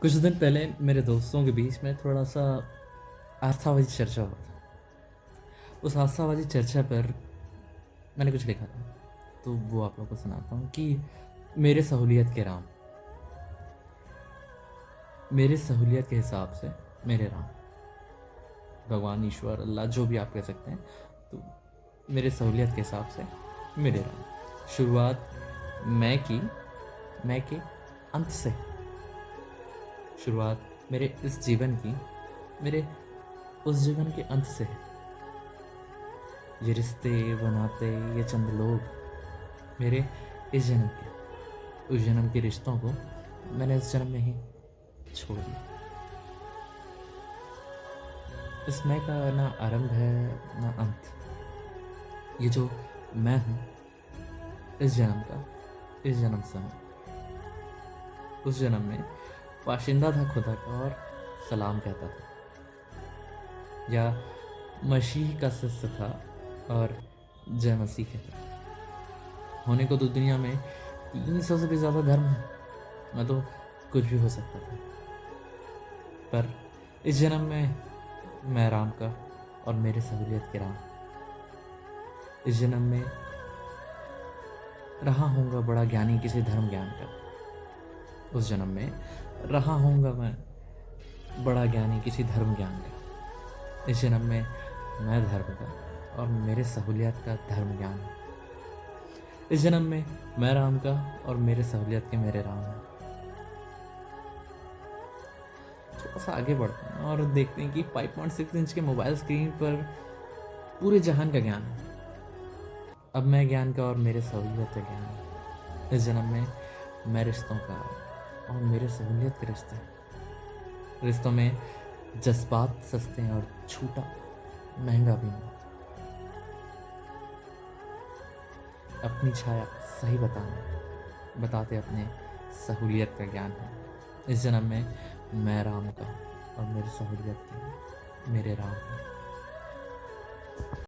कुछ दिन पहले मेरे दोस्तों के बीच में थोड़ा सा आस्थावादी चर्चा हुआ था। उस आस्थावादी चर्चा पर मैंने कुछ लिखा था, तो वो आप लोगों को सुनाता हूँ कि मेरे सहूलियत के राम, मेरे सहूलियत के हिसाब से मेरे राम, भगवान, ईश्वर, अल्लाह, जो भी आप कह सकते हैं, तो मेरे सहूलियत के हिसाब से मेरे राम। शुरुआत मैं के अंत से। शुरुआत मेरे इस जीवन की मेरे उस जीवन के अंत से है। ये रिश्ते बनाते ये चंद लोग मेरे इस जन्म के, उस जन्म के रिश्तों को मैंने इस जन्म में ही छोड़ दिया। इसमें का ना आरंभ है ना अंत। ये जो मैं हूँ इस जन्म का, इस जन्म से हूँ। उस जन्म में बाशिंदा था खुदा का और सलाम कहता था, या मसीह का शिष्य था और जय मसीह कहता था। होने को तो दुनिया में 300 से भी ज़्यादा धर्म है, मैं तो कुछ भी हो सकता था, पर इस जन्म में मैं राम का और मेरे सहूलियत के राम। इस जन्म में रहा होऊंगा बड़ा ज्ञानी किसी धर्म ज्ञान का। उस जन्म में रहा होऊंगा मैं बड़ा ज्ञानी किसी धर्म ज्ञान का। इस जन्म में मैं धर्म का और मेरे सहूलियत का धर्म ज्ञान है। इस जन्म में मैं राम का और मेरे सहूलियत के मेरे राम हैं। थोड़ा सा आगे बढ़ते हैं और देखते हैं कि 5.6 इंच के मोबाइल स्क्रीन पर पूरे जहान का ज्ञान है। अब मैं ज्ञान का और मेरे सहूलियत का ज्ञान है। इस जन्म में मैं रिश्तों का और मेरे सहूलियत के रिश्तों में जज्बात सस्ते हैं और छूटा महंगा भी नहीं। अपनी छाया सही बताते अपने सहूलियत का ज्ञान है। इस जन्म में मैं राम का और मेरी सहूलियत के मेरे राम हैं।